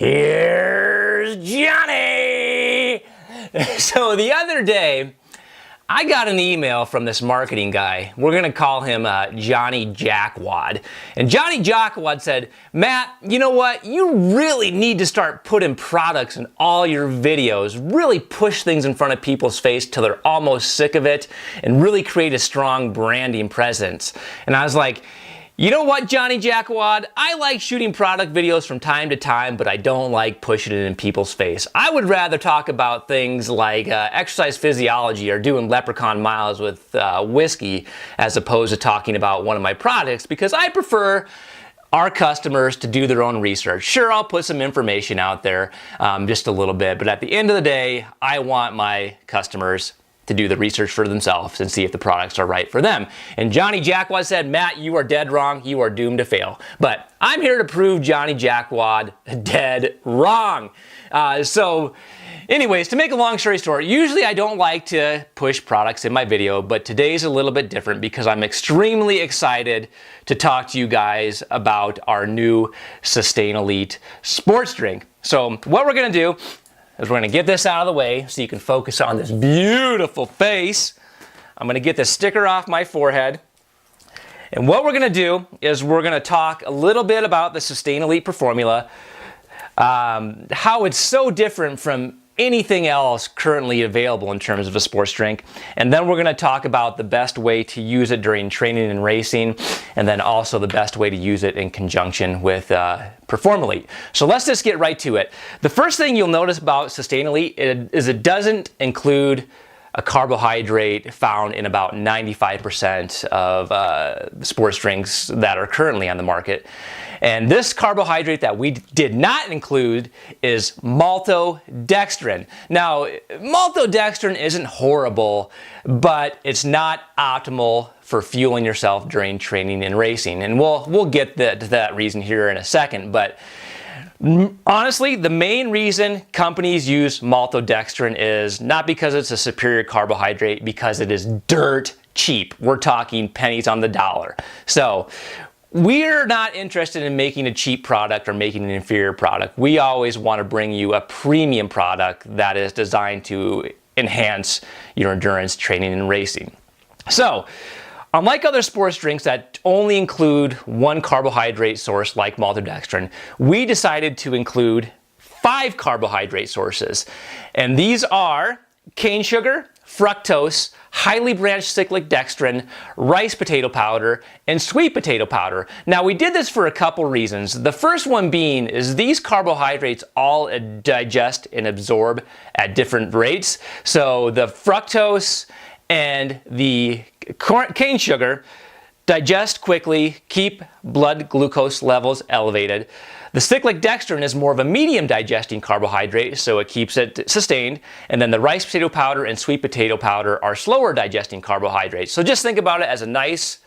Here's Johnny! So the other day, I got an email from this marketing guy. We're gonna call him Johnny Jackwad. And Johnny Jackwad said, Matt, you know what? You really need to start putting products in all your videos. Really push things in front of people's face till they're almost sick of it and really create a strong branding presence. And I was like, you know what, Johnny Jackwad? I like shooting product videos from time to time, but I don't like pushing it in people's face. I would rather talk about things like exercise physiology or doing leprechaun miles with whiskey as opposed to talking about one of my products, because I prefer our customers to do their own research. Sure, I'll put some information out there, just a little bit, but at the end of the day, I want my customers to do the research for themselves and see if the products are right for them. And Johnny Jackwad said, Matt, you are dead wrong. You are doomed to fail. But I'm here to prove Johnny Jackwad dead wrong. So anyways, to make a long story short, usually I don't like to push products in my video, but today's a little bit different because I'm extremely excited to talk to you guys about our new SustainElite sports drink. So what we're gonna do is we're gonna get this out of the way so you can focus on this beautiful face. I'm gonna get the sticker off my forehead. And what we're gonna do is we're gonna talk a little bit about the SustainElite Formula, how it's so different from anything else currently available in terms of a sports drink. And then we're gonna talk about the best way to use it during training and racing, and then also the best way to use it in conjunction with SustainElite. So let's just get right to it. The first thing you'll notice about SustainElite is it doesn't include a carbohydrate found in about 95% of sports drinks that are currently on the market. And this carbohydrate that we did not include is maltodextrin. Now, maltodextrin isn't horrible, but it's not optimal for fueling yourself during training and racing. And we'll get to that reason here in a second. But honestly, the main reason companies use maltodextrin is not because it's a superior carbohydrate, because it is dirt cheap. We're talking pennies on the dollar. So we're not interested in making a cheap product or making an inferior product. We always want to bring you a premium product that is designed to enhance your endurance training and racing. So, unlike other sports drinks that only include one carbohydrate source like maltodextrin, we decided to include 5 carbohydrate sources. And these are cane sugar, fructose, highly branched cyclic dextrin, rice potato powder, and sweet potato powder. Now, we did this for a couple reasons. The first one being is these carbohydrates all digest and absorb at different rates. So the fructose and the cane sugar digest quickly, keep blood glucose levels elevated. The cyclic dextrin is more of a medium digesting carbohydrate, so it keeps it sustained. And then the rice potato powder and sweet potato powder are slower digesting carbohydrates. So just think about it as a nice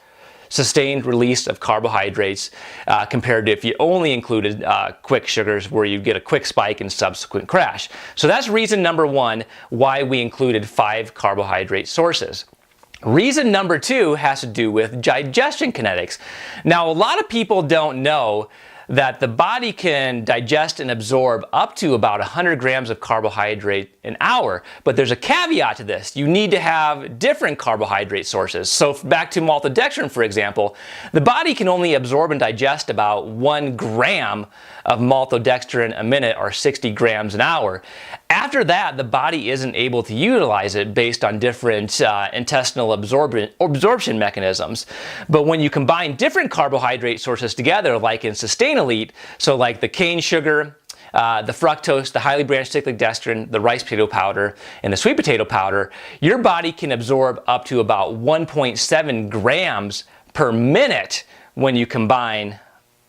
sustained release of carbohydrates compared to if you only included quick sugars where you get a quick spike and subsequent crash. So that's reason number 1 why we included 5 carbohydrate sources. Reason number 2 has to do with digestion kinetics. Now, a lot of people don't know that the body can digest and absorb up to about 100 grams of carbohydrate an hour. But there's a caveat to this. You need to have different carbohydrate sources. So back to maltodextrin, for example, the body can only absorb and digest about 1 gram of maltodextrin a minute, or 60 grams an hour. After that, the body isn't able to utilize it based on different intestinal absorption mechanisms. But when you combine different carbohydrate sources together, like in SustainElite, so like the cane sugar, the fructose, the highly branched cyclic dextrin, the rice potato powder, and the sweet potato powder, your body can absorb up to about 1.7 grams per minute when you combine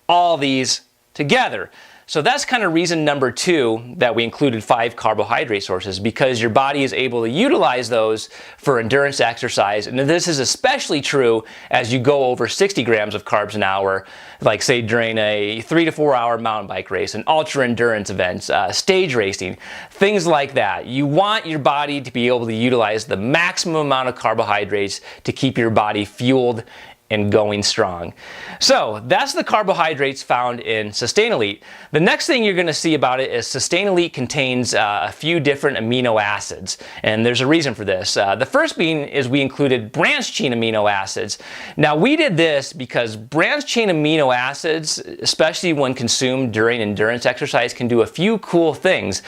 all these together. So that's kind of reason number 2 that we included 5 carbohydrate sources, because your body is able to utilize those for endurance exercise. And this is especially true as you go over 60 grams of carbs an hour, like say during a 3 to 4 hour mountain bike race, an ultra endurance events, stage racing, things like that. You want your body to be able to utilize the maximum amount of carbohydrates to keep your body fueled and going strong. So that's the carbohydrates found in SustainElite. The next thing you're going to see about it is SustainElite contains a few different amino acids, and there's a reason for this. The first being is we included branched chain amino acids. Now we did this because branched chain amino acids, especially when consumed during endurance exercise, can do a few cool things.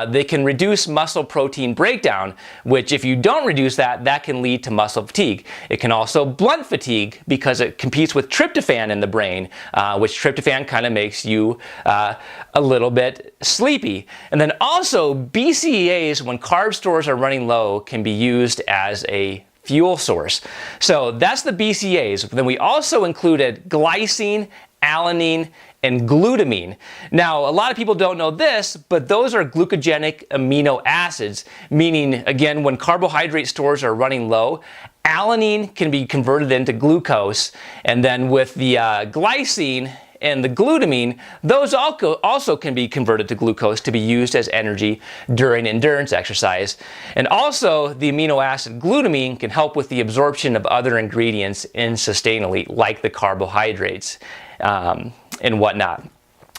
They can reduce muscle protein breakdown, which if you don't reduce that, that can lead to muscle fatigue. It can also blunt fatigue because it competes with tryptophan in the brain, which tryptophan kind of makes you a little bit sleepy. And then also BCAAs, when carb stores are running low, can be used as a fuel source. So that's the BCAAs. Then we also included glycine, alanine, and glutamine. Now, a lot of people don't know this, but those are glucogenic amino acids, meaning, again, when carbohydrate stores are running low, alanine can be converted into glucose, and then with the glycine and the glutamine, those also can be converted to glucose to be used as energy during endurance exercise. And also, the amino acid glutamine can help with the absorption of other ingredients in SustainElite, like the carbohydrates and whatnot.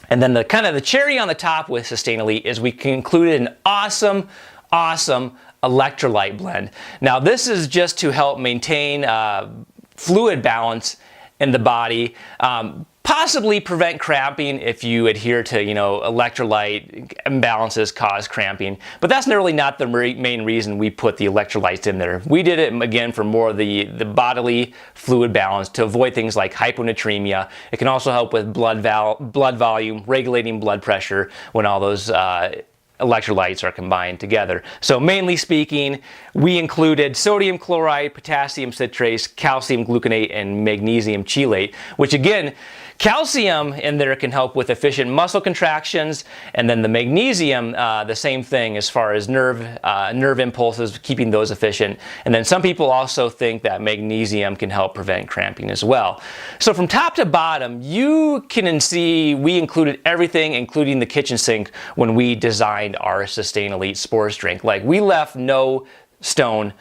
And then the kind of the cherry on the top with SustainElite is we included an awesome electrolyte blend. Now this is just to help maintain fluid balance in the body, possibly prevent cramping if you adhere to, electrolyte imbalances cause cramping. But that's really not the main reason we put the electrolytes in there. We did it, again, for more of the bodily fluid balance to avoid things like hyponatremia. It can also help with blood volume, regulating blood pressure when all those electrolytes are combined together. So mainly speaking, we included sodium chloride, potassium citrate, calcium gluconate, and magnesium chelate, which again, calcium in there can help with efficient muscle contractions, and then the magnesium, the same thing as far as nerve impulses, keeping those efficient. And then some people also think that magnesium can help prevent cramping as well. So from top to bottom, you can see we included everything, including the kitchen sink, when we designed our SustainElite sports drink. Like, we left no stone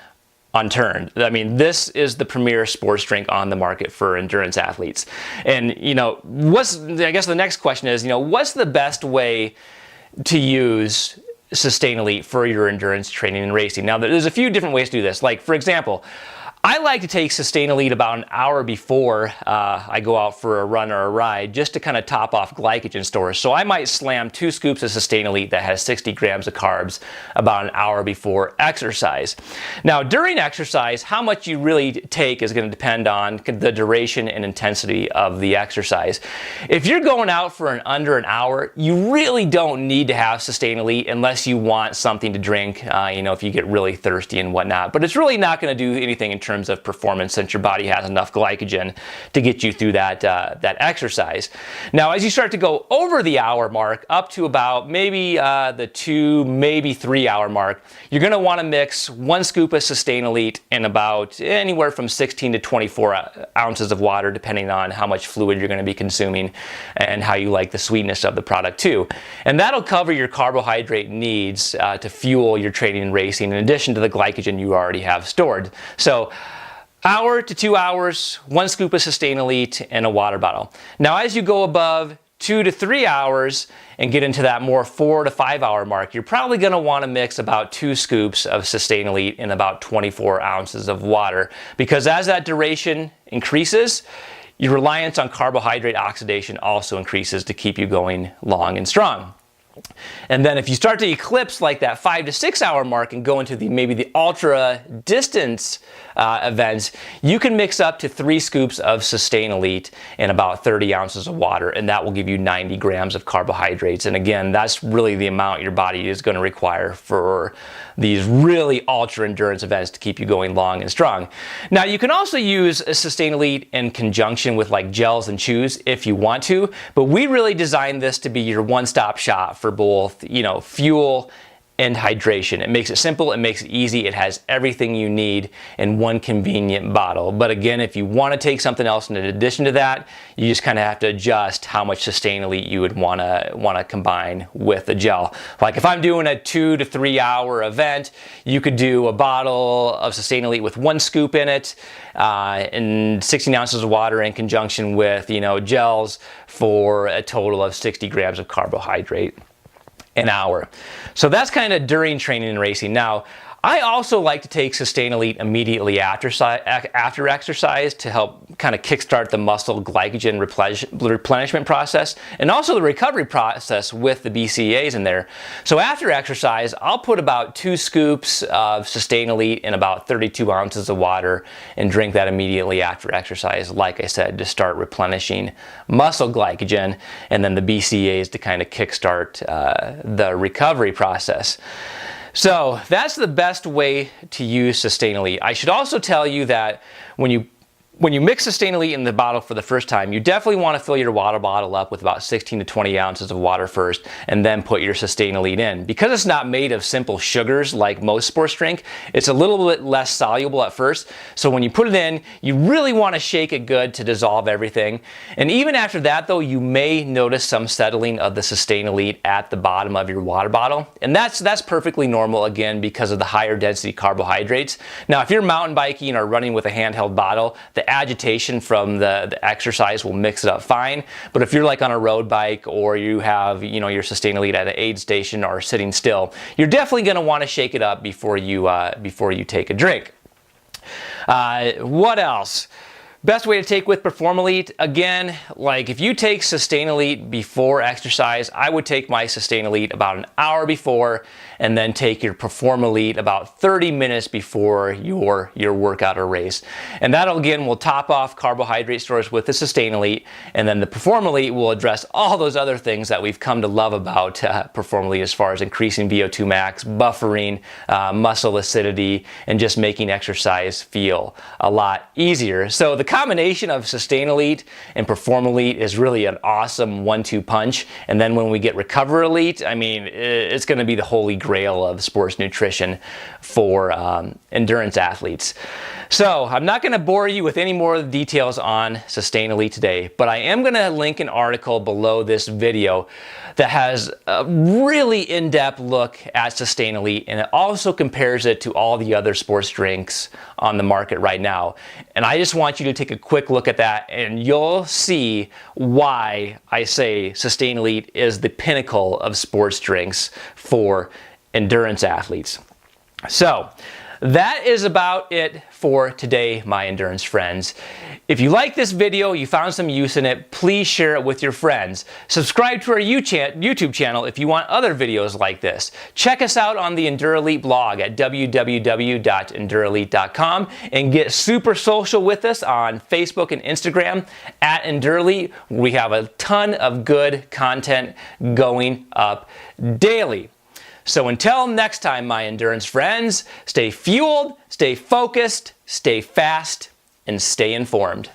unturned. I mean, this is the premier sports drink on the market for endurance athletes. And, I guess the next question is, what's the best way to use SustainElite for your endurance training and racing? Now, there's a few different ways to do this. Like, for example, I like to take SustainElite about an hour before I go out for a run or a ride, just to kind of top off glycogen stores. So I might slam 2 scoops of SustainElite that has 60 grams of carbs about an hour before exercise. Now, during exercise, how much you really take is going to depend on the duration and intensity of the exercise. If you're going out for under an hour, you really don't need to have SustainElite unless you want something to drink, if you get really thirsty and whatnot. But it's really not going to do anything in terms of performance, since your body has enough glycogen to get you through that exercise. Now, as you start to go over the hour mark, up to about maybe the 2, maybe 3 hour mark, you're going to want to mix 1 scoop of SustainElite in about anywhere from 16 to 24 ounces of water, depending on how much fluid you're going to be consuming and how you like the sweetness of the product too. And that'll cover your carbohydrate needs to fuel your training and racing, in addition to the glycogen you already have stored. So, hour to 2 hours, 1 scoop of SustainElite in a water bottle. Now, as you go above 2 to 3 hours and get into that more 4 to 5 hour mark, you're probably going to want to mix about 2 scoops of SustainElite in about 24 ounces of water, because as that duration increases, your reliance on carbohydrate oxidation also increases to keep you going long and strong. And then if you start to eclipse like that 5 to 6 hour mark and go into maybe the ultra distance events, you can mix up to 3 scoops of SustainElite in about 30 ounces of water, and that will give you 90 grams of carbohydrates. And again, that's really the amount your body is going to require for these really ultra endurance events to keep you going long and strong. Now, you can also use a SustainElite in conjunction with like gels and chews if you want to, but we really designed this to be your one-stop shop for both, fuel and hydration. It makes it simple, it makes it easy, it has everything you need in one convenient bottle. But again, if you want to take something else in addition to that, you just kind of have to adjust how much SustainElite you would want to combine with the gel. Like if I'm doing a 2 to 3 hour event, you could do a bottle of SustainElite with 1 scoop in it, and 16 ounces of water in conjunction with, gels for a total of 60 grams of carbohydrate an hour. So that's kind of during training and racing. Now, I also like to take SustainElite immediately after exercise to help kind of kickstart the muscle glycogen replenishment process and also the recovery process with the BCAAs in there. So after exercise, I'll put about 2 scoops of SustainElite in about 32 ounces of water and drink that immediately after exercise, like I said, to start replenishing muscle glycogen, and then the BCAAs to kind of kickstart the recovery process. So that's the best way to use SustainElite. I should also tell you that when you mix SustainElite in the bottle for the first time, you definitely want to fill your water bottle up with about 16 to 20 ounces of water first, and then put your SustainElite in. Because it's not made of simple sugars like most sports drink, it's a little bit less soluble at first. So when you put it in, you really want to shake it good to dissolve everything. And even after that though, you may notice some settling of the SustainElite at the bottom of your water bottle. And that's perfectly normal, again, because of the higher density carbohydrates. Now, if you're mountain biking or running with a handheld bottle, the agitation from the exercise will mix it up fine. But if you're like on a road bike, or you have your SustainElite at an aid station or sitting still, you're definitely going to want to shake it up before you take a drink. What else? Best way to take with PerformElite, again, like if you take SustainElite before exercise, I would take my SustainElite about an hour before, and then take your PerformElite about 30 minutes before your workout or race. And that again will top off carbohydrate stores with the SustainElite, and then the PerformElite will address all those other things that we've come to love about PerformElite, as far as increasing VO2 max, buffering, muscle acidity, and just making exercise feel a lot easier. So the combination of SustainElite and PerformElite is really an awesome 1-2 punch. And then when we get RecoverElite, I mean, it's going to be the holy grail of sports nutrition for endurance athletes. So I'm not going to bore you with any more details on SustainElite today, but I am going to link an article below this video that has a really in-depth look at SustainElite, and it also compares it to all the other sports drinks on the market right now. And I just want you to take a quick look at that, and you'll see why I say SustainElite is the pinnacle of sports drinks for endurance athletes. So that is about it for today, my endurance friends. If you like this video, you found some use in it, please share it with your friends. Subscribe to our YouTube channel if you want other videos like this. Check us out on the EndurElite blog at www.endurelite.com, and get super social with us on Facebook and Instagram at EndurElite. We have a ton of good content going up daily. So until next time, my endurance friends, stay fueled, stay focused, stay fast, and stay informed.